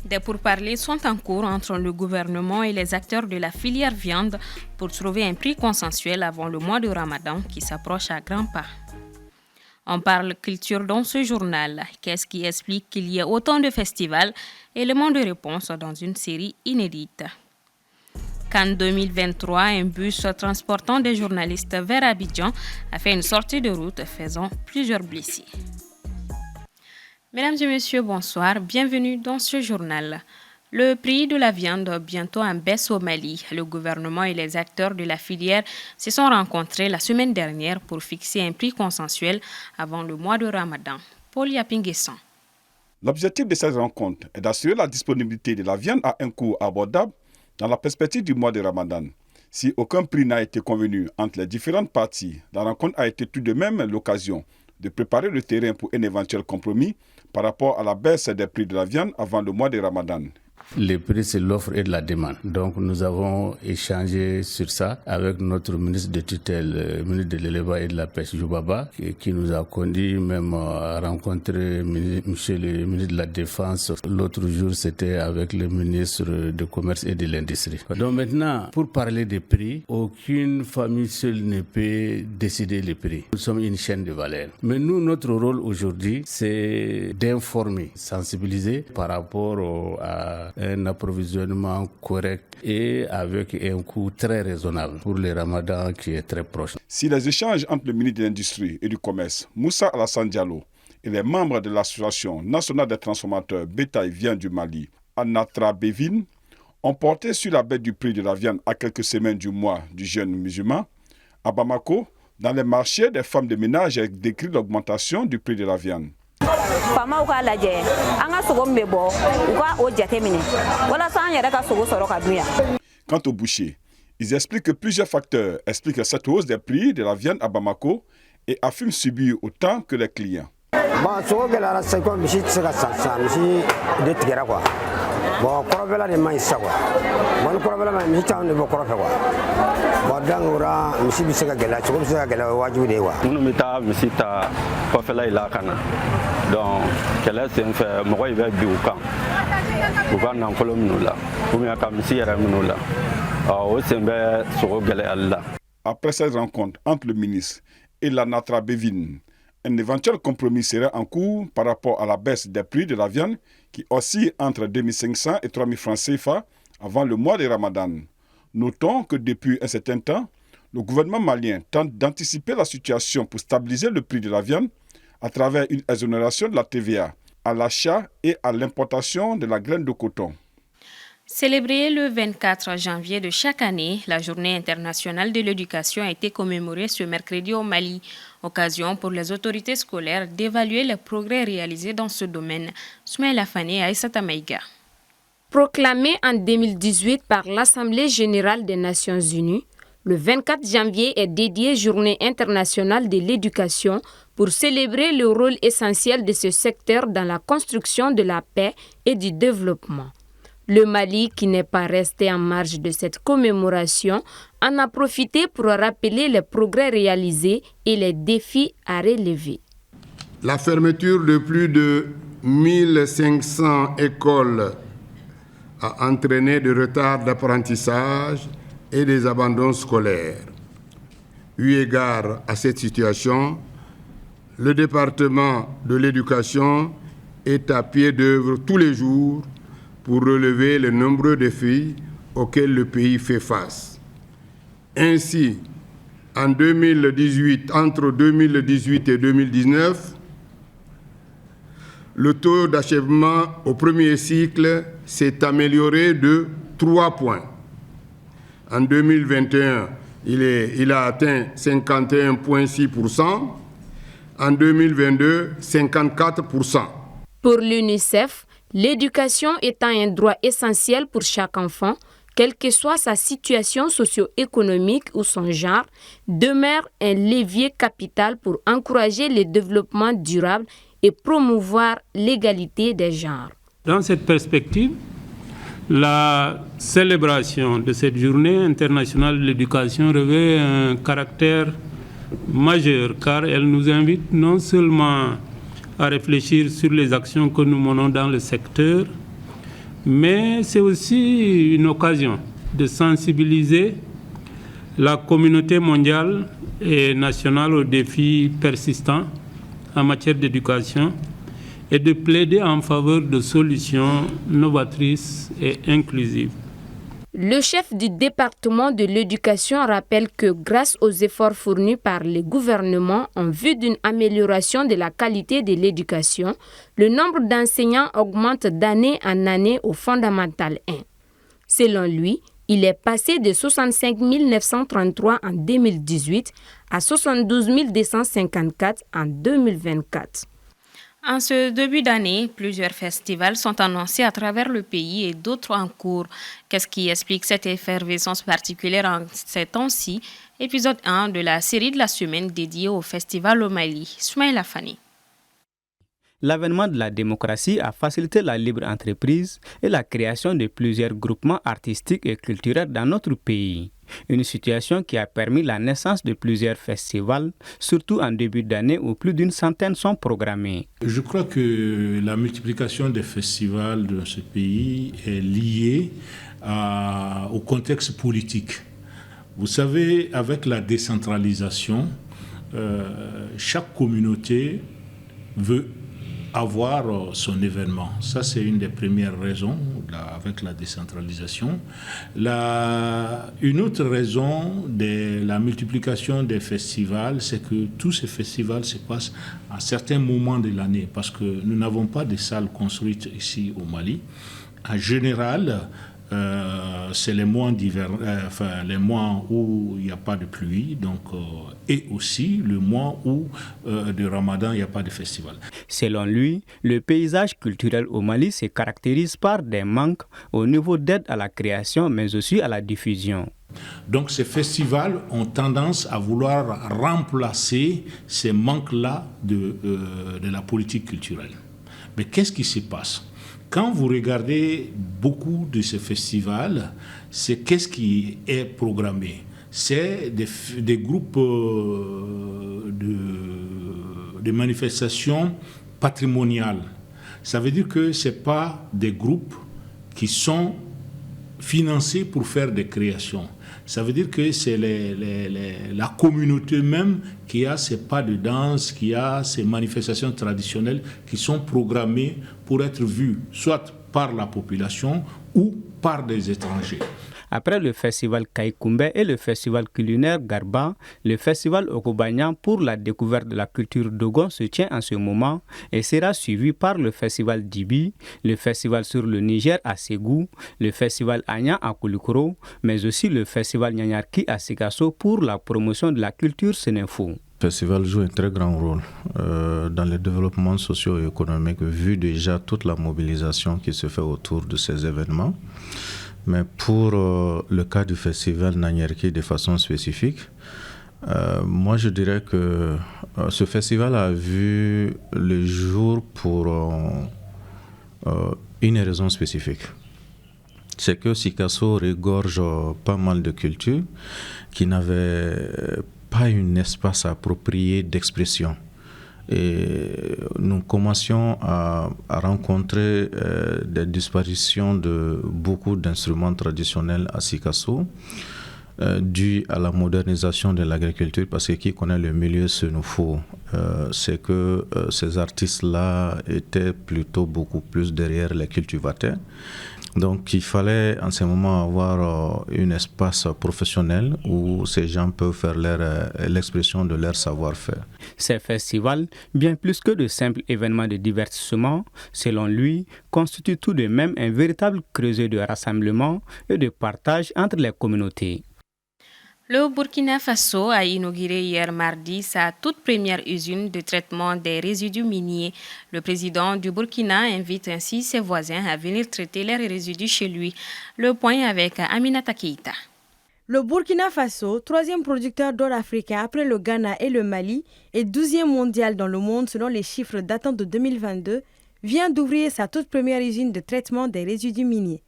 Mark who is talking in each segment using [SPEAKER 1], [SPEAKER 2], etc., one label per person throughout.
[SPEAKER 1] Des pourparlers sont en cours entre le gouvernement et les acteurs de la filière viande pour trouver un prix consensuel avant le mois de Ramadan qui s'approche à grands pas. On parle culture dans ce journal. Qu'est-ce qui explique qu'il y ait autant de festivals? Élément de réponse dans une série inédite. Qu'en 2023, un bus transportant des journalistes vers Abidjan a fait une sortie de route faisant plusieurs blessés. Mesdames et messieurs, bonsoir. Bienvenue dans ce journal. Le prix de la viande bientôt en baisse au Mali. Le gouvernement et les acteurs de la filière se sont rencontrés la semaine dernière pour fixer un prix consensuel avant le mois de Ramadan. Paul Yapinguessan.
[SPEAKER 2] L'objectif de cette rencontre est d'assurer la disponibilité de la viande à un coût abordable dans la perspective du mois de Ramadan. Si aucun prix n'a été convenu entre les différentes parties, la rencontre a été tout de même l'occasion de préparer le terrain pour un éventuel compromis par rapport à la baisse des prix de la viande avant le mois de Ramadan.
[SPEAKER 3] Les prix, c'est l'offre et la demande. Donc, nous avons échangé sur ça avec notre ministre de tutelle, ministre de l'élevage et de la pêche, Joubaba, qui nous a conduit même à rencontrer monsieur le ministre de la Défense. L'autre jour, c'était avec le ministre du Commerce et de l'Industrie. Donc maintenant, pour parler des prix, aucune famille seule ne peut décider les prix. Nous sommes une chaîne de valeur. Mais nous, notre rôle aujourd'hui, c'est d'informer, sensibiliser par rapport à un approvisionnement correct et avec un coût très raisonnable pour le Ramadan qui est très proche.
[SPEAKER 2] Si les échanges entre le ministre de l'Industrie et du Commerce, Moussa Alassane Diallo, et les membres de l'Association nationale des transformateurs bétail viande du Mali, Anatra Bevin, ont porté sur la baisse du prix de la viande à quelques semaines du mois du jeûne musulman, à Bamako, dans les marchés, des femmes de ménage ont décrit l'augmentation du prix de la viande. Quant aux bouchers, ils expliquent que plusieurs facteurs expliquent cette hausse des prix de la viande à Bamako et affirment subir autant que les clients. Après cette rencontre entre le ministre et la Natra Bevin, un éventuel compromis serait en cours par rapport à la baisse des prix de la viande qui oscille entre 2500 et 3000 francs CFA avant le mois de Ramadan. Notons que depuis un certain temps, le gouvernement malien tente d'anticiper la situation pour stabiliser le prix de la viande à travers une exonération de la TVA à l'achat et à l'importation de la graine de coton.
[SPEAKER 1] Célébrée le 24 janvier de chaque année, la Journée internationale de l'éducation a été commémorée ce mercredi au Mali, occasion pour les autorités scolaires d'évaluer les progrès réalisés dans ce domaine. Soumaïla Fane et Aïssata Maïga.
[SPEAKER 4] Proclamé en 2018 par l'Assemblée générale des Nations unies, le 24 janvier est dédié Journée internationale de l'éducation pour célébrer le rôle essentiel de ce secteur dans la construction de la paix et du développement. Le Mali, qui n'est pas resté en marge de cette commémoration, en a profité pour rappeler les progrès réalisés et les défis à relever.
[SPEAKER 5] La fermeture de plus de 1500 écoles a entraîné des retards d'apprentissage et des abandons scolaires. Eu égard à cette situation, le département de l'éducation est à pied d'œuvre tous les jours pour relever les nombreux défis auxquels le pays fait face. Ainsi, entre 2018 et 2019, le taux d'achèvement au premier cycle s'est amélioré de 3 points. En 2021, il a atteint 51,6%. En 2022, 54%.
[SPEAKER 4] Pour l'UNICEF, l'éducation étant un droit essentiel pour chaque enfant, quelle que soit sa situation socio-économique ou son genre, demeure un levier capital pour encourager le développement durable et promouvoir l'égalité des genres.
[SPEAKER 6] Dans cette perspective, la célébration de cette journée internationale de l'éducation revêt un caractère majeur car elle nous invite non seulement à réfléchir sur les actions que nous menons dans le secteur, Mais c'est aussi une occasion de sensibiliser la communauté mondiale et nationale aux défis persistants en matière d'éducation et de plaider en faveur de solutions novatrices et inclusives.
[SPEAKER 4] Le chef du département de l'éducation rappelle que grâce aux efforts fournis par les gouvernements en vue d'une amélioration de la qualité de l'éducation, le nombre d'enseignants augmente d'année en année au fondamental 1. Selon lui, il est passé de 65 933 en 2018 à 72 254 en 2024.
[SPEAKER 1] En ce début d'année, plusieurs festivals sont annoncés à travers le pays et d'autres en cours. Qu'est-ce qui explique cette effervescence particulière en ces temps-ci? Épisode 1 de la série de la semaine dédiée au festival au Mali. Soumaïla Fani.
[SPEAKER 7] L'avènement de la démocratie a facilité la libre entreprise et la création de plusieurs groupements artistiques et culturels dans notre pays. Une situation qui a permis la naissance de plusieurs festivals, surtout en début d'année où plus d'une centaine sont programmés.
[SPEAKER 8] Je crois que la multiplication des festivals dans ce pays est liée au contexte politique. Vous savez, avec la décentralisation, chaque communauté veut avoir son événement. Ça, c'est une des premières raisons avec la décentralisation. Une autre raison de la multiplication des festivals, c'est que tous ces festivals se passent à certains moments de l'année, parce que nous n'avons pas de salles construites ici au Mali. En général, c'est les mois d'hiver, les mois où il n'y a pas de pluie, donc, et aussi le mois où de Ramadan il n'y a pas de festival.
[SPEAKER 7] Selon lui, le paysage culturel au Mali se caractérise par des manques au niveau d'aide à la création, mais aussi à la diffusion.
[SPEAKER 8] Donc ces festivals ont tendance à vouloir remplacer ces manques-là de la politique culturelle. Mais qu'est-ce qui se passe ? Quand vous regardez beaucoup de ces festivals, c'est qu'est-ce qui est programmé? C'est des groupes de manifestations patrimoniales. Ça veut dire que ce n'est pas des groupes qui sont financés pour faire des créations. Ça veut dire que c'est la communauté même qui a ses pas de danse, qui a ces manifestations traditionnelles qui sont programmées pour être vues soit par la population ou par des étrangers.
[SPEAKER 7] Après le festival Kaikumbe et le festival culinaire Garba, le festival Okobagnan pour la découverte de la culture Dogon se tient en ce moment et sera suivi par le festival Dibi, le festival sur le Niger à Ségou, le festival Agnan à Koulikoro, mais aussi le festival Nyanyarki à Sikasso pour la promotion de la culture sénéfo.
[SPEAKER 9] Le festival joue un très grand rôle dans le développement socio-économique, vu déjà toute la mobilisation qui se fait autour de ces événements. Mais pour le cas du festival Nyanyarki de façon spécifique, moi je dirais que ce festival a vu le jour pour une raison spécifique. C'est que Sikasso regorge pas mal de cultures qui n'avaient pas un espace approprié d'expression. Et nous commencions à rencontrer des disparitions de beaucoup d'instruments traditionnels à Sikasso, dû à la modernisation de l'agriculture, parce que qui connaît le milieu sénéfo, c'est que ces artistes-là étaient plutôt beaucoup plus derrière les cultivateurs. Donc il fallait en ce moment avoir un espace professionnel où ces gens peuvent faire l'expression de leur savoir-faire.
[SPEAKER 7] Ces festivals, bien plus que de simples événements de divertissement, selon lui, constituent tout de même un véritable creuset de rassemblement et de partage entre les communautés.
[SPEAKER 1] Le Burkina Faso a inauguré hier mardi sa toute première usine de traitement des résidus miniers. Le président du Burkina invite ainsi ses voisins à venir traiter leurs résidus chez lui. Le point avec Aminata Keïta.
[SPEAKER 10] Le Burkina Faso, troisième producteur d'or africain après le Ghana et le Mali, et 12e mondial dans le monde selon les chiffres datant de 2022, vient d'ouvrir sa toute première usine de traitement des résidus miniers.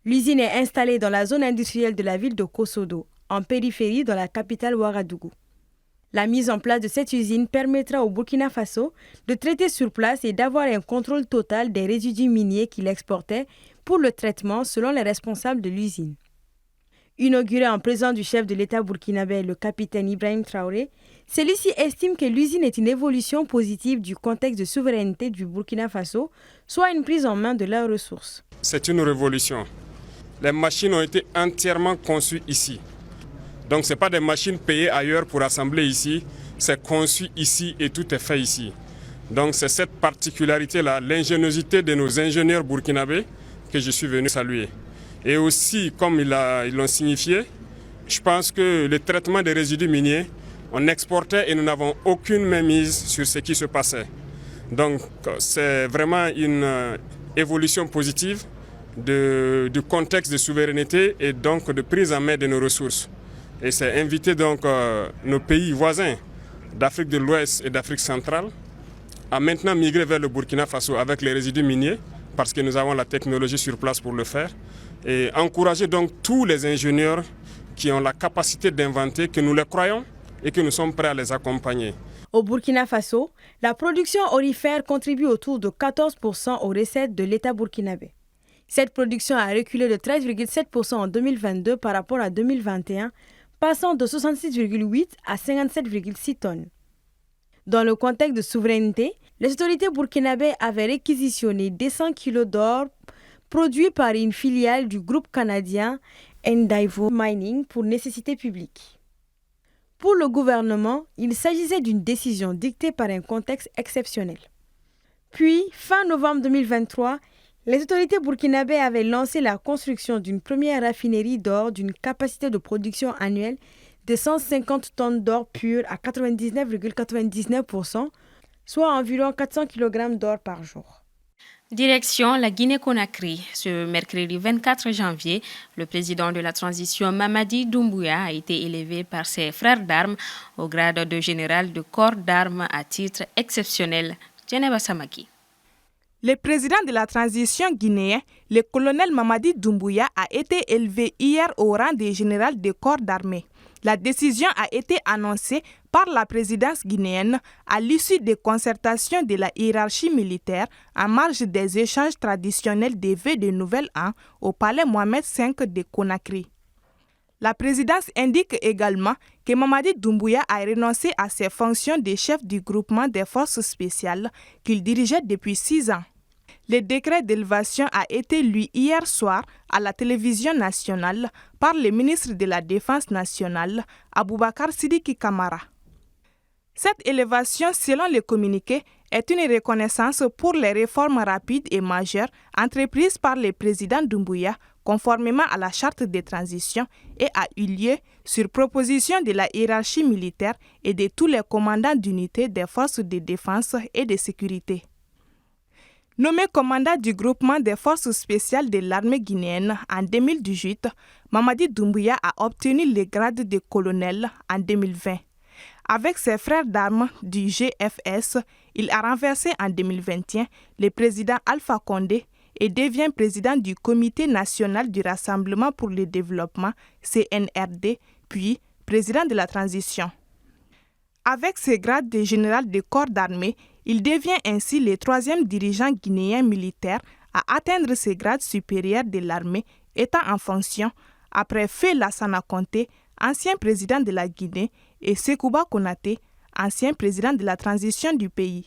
[SPEAKER 10] L'usine est installée dans la zone industrielle de la ville de Kosodo, en périphérie dans la capitale Ouagadougou. La mise en place de cette usine permettra au Burkina Faso de traiter sur place et d'avoir un contrôle total des résidus miniers qu'il exportait pour le traitement selon les responsables de l'usine. Inauguré en présence du chef de l'État burkinabé, le capitaine Ibrahim Traoré, celui-ci estime que l'usine est une évolution positive du contexte de souveraineté du Burkina Faso, soit une prise en main de leurs ressources.
[SPEAKER 11] C'est une révolution. Les machines ont été entièrement conçues ici. Donc ce n'est pas des machines payées ailleurs pour assembler ici, c'est conçu ici et tout est fait ici. Donc c'est cette particularité-là, l'ingéniosité de nos ingénieurs burkinabés que je suis venu saluer. Et aussi, comme ils l'ont signifié, je pense que le traitement des résidus miniers, on exportait et nous n'avons aucune mainmise sur ce qui se passait. Donc c'est vraiment une évolution positive du contexte de souveraineté et donc de prise en main de nos ressources. Et c'est inviter donc nos pays voisins d'Afrique de l'Ouest et d'Afrique centrale à maintenant migrer vers le Burkina Faso avec les résidus miniers parce que nous avons la technologie sur place pour le faire et encourager donc tous les ingénieurs qui ont la capacité d'inventer, que nous les croyons et que nous sommes prêts à les accompagner.
[SPEAKER 10] Au Burkina Faso, la production aurifère contribue autour de 14% aux recettes de l'État burkinabé. Cette production a reculé de 13,7% en 2022 par rapport à 2021, passant de 66,8 à 57,6 tonnes. Dans le contexte de souveraineté, les autorités burkinabées avaient réquisitionné 200 kg d'or produits par une filiale du groupe canadien Ndaivo Mining pour nécessité publique. Pour le gouvernement, il s'agissait d'une décision dictée par un contexte exceptionnel. Puis, fin novembre 2023, les autorités burkinabées avaient lancé la construction d'une première raffinerie d'or d'une capacité de production annuelle de 150 tonnes d'or pur à 99,99%, soit environ 400 kg d'or par jour.
[SPEAKER 1] Direction la Guinée-Conakry. Ce mercredi 24 janvier, le président de la transition Mamadi Doumbouya a été élevé par ses frères d'armes au grade de général de corps d'armes à titre exceptionnel. Djeneba Samaki.
[SPEAKER 12] Le président de la transition guinéen, le colonel Mamadi Doumbouya, a été élevé hier au rang de général de corps d'armée. La décision a été annoncée par la présidence guinéenne à l'issue des concertations de la hiérarchie militaire en marge des échanges traditionnels des vœux de Nouvel An au palais Mohamed V de Conakry. La présidence indique également que Mamadi Doumbouya a renoncé à ses fonctions de chef du groupement des forces spéciales qu'il dirigeait depuis 6 ans. Le décret d'élévation a été lu hier soir à la télévision nationale par le ministre de la Défense nationale, Aboubakar Sidiki Kamara. Cette élévation, selon le communiqué, est une reconnaissance pour les réformes rapides et majeures entreprises par le président Doumbouya, conformément à la charte de transition, et a eu lieu sur proposition de la hiérarchie militaire et de tous les commandants d'unités des forces de défense et de sécurité. Nommé commandant du groupement des forces spéciales de l'armée guinéenne en 2018, Mamadi Doumbouya a obtenu le grade de colonel en 2020. Avec ses frères d'armes du GFS, il a renversé en 2021 le président Alpha Condé et devient président du Comité national du Rassemblement pour le développement, CNRD, puis président de la transition. Avec ses grades de général de corps d'armée, il devient ainsi le 3e dirigeant guinéen militaire à atteindre ces grades supérieurs de l'armée, étant en fonction après Feu Lassana Conté, ancien président de la Guinée, et Sekouba Konaté, ancien président de la transition du pays.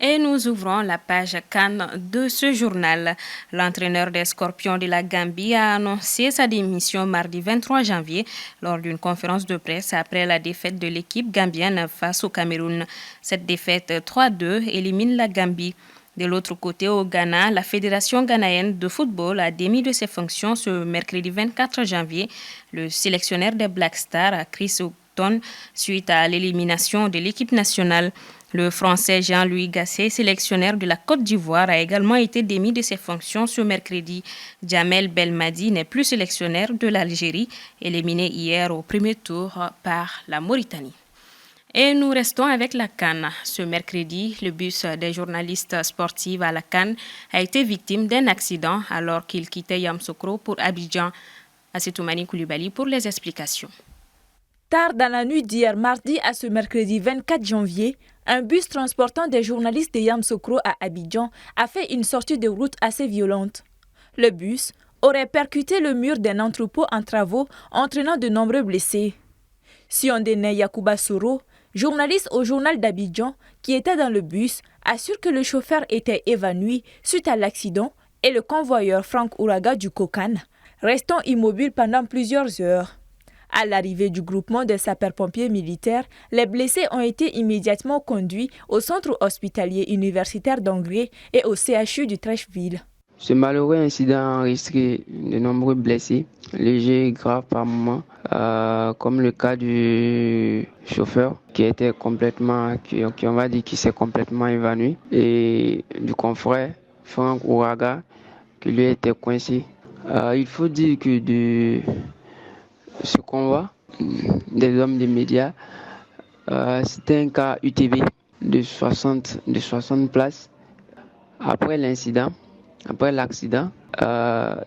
[SPEAKER 1] Et nous ouvrons la page CAN de ce journal. L'entraîneur des Scorpions de la Gambie a annoncé sa démission mardi 23 janvier lors d'une conférence de presse après la défaite de l'équipe gambienne face au Cameroun. Cette défaite 3-2 élimine la Gambie. De l'autre côté, au Ghana, la Fédération ghanéenne de football a démis de ses fonctions ce mercredi 24 janvier le sélectionneur des Black Stars, Chris Hughton, suite à l'élimination de l'équipe nationale. Le Français Jean-Louis Gasset, sélectionneur de la Côte d'Ivoire, a également été démis de ses fonctions ce mercredi. Jamel Belmadi n'est plus sélectionneur de l'Algérie, éliminé hier au premier tour par la Mauritanie. Et nous restons avec la CAN. Ce mercredi, le bus des journalistes sportifs à la CAN a été victime d'un accident alors qu'il quittait Yamoussoukro pour Abidjan. Assetoumani Koulibaly pour les explications.
[SPEAKER 13] Tard dans la nuit d'hier mardi à ce mercredi 24 janvier, un bus transportant des journalistes de Yamoussoukro à Abidjan a fait une sortie de route assez violente. Le bus aurait percuté le mur d'un entrepôt en travaux, entraînant de nombreux blessés. Siondene Yacouba Soro, journaliste au journal d'Abidjan, qui était dans le bus, assure que le chauffeur était évanoui suite à l'accident et le convoyeur Franck Ouraga du Kokan, restant immobile pendant plusieurs heures. À l'arrivée du groupement de sapeurs-pompiers militaires, les blessés ont été immédiatement conduits au centre hospitalier universitaire d'Angré et au CHU du Trècheville.
[SPEAKER 14] Ce malheureux incident a enregistré de nombreux blessés, légers et graves par moments, comme le cas du chauffeur qui était complètement, qui on va dire qui s'est complètement évanoui, et du confrère Franck Ouraga qui lui était coincé. Il faut dire que de ce convoi des hommes des médias, c'était un cas UTV de 60 places. Après l'accident,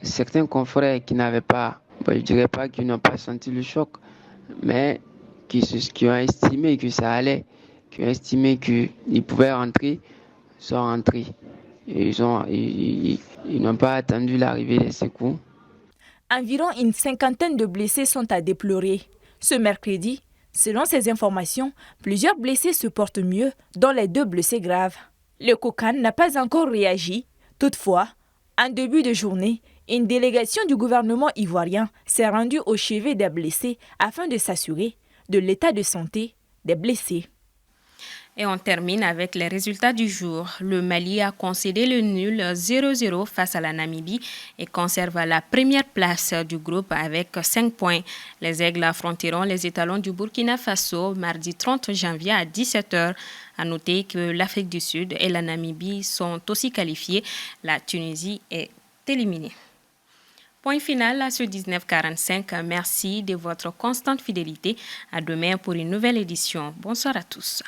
[SPEAKER 14] certains confrères qui n'avaient pas, je dirais pas qu'ils n'ont pas senti le choc, mais qui ont estimé que ça allait, qui ont estimé qu'ils pouvaient rentrer, sont rentrés. Et ils n'ont pas attendu l'arrivée des secours.
[SPEAKER 13] Environ une cinquantaine de blessés sont à déplorer. Ce mercredi, selon ces informations, plusieurs blessés se portent mieux, dont les 2 blessés graves. Le Kokan n'a pas encore réagi. Toutefois, en début de journée, une délégation du gouvernement ivoirien s'est rendue au chevet des blessés afin de s'assurer de l'état de santé des blessés.
[SPEAKER 1] Et on termine avec les résultats du jour. Le Mali a concédé le nul 0-0 face à la Namibie et conserve la première place du groupe avec 5 points. Les Aigles affronteront les étalons du Burkina Faso mardi 30 janvier à 17h. À noter que l'Afrique du Sud et la Namibie sont aussi qualifiés. La Tunisie est éliminée. Point final à ce 19h45. Merci de votre constante fidélité. À demain pour une nouvelle édition. Bonsoir à tous.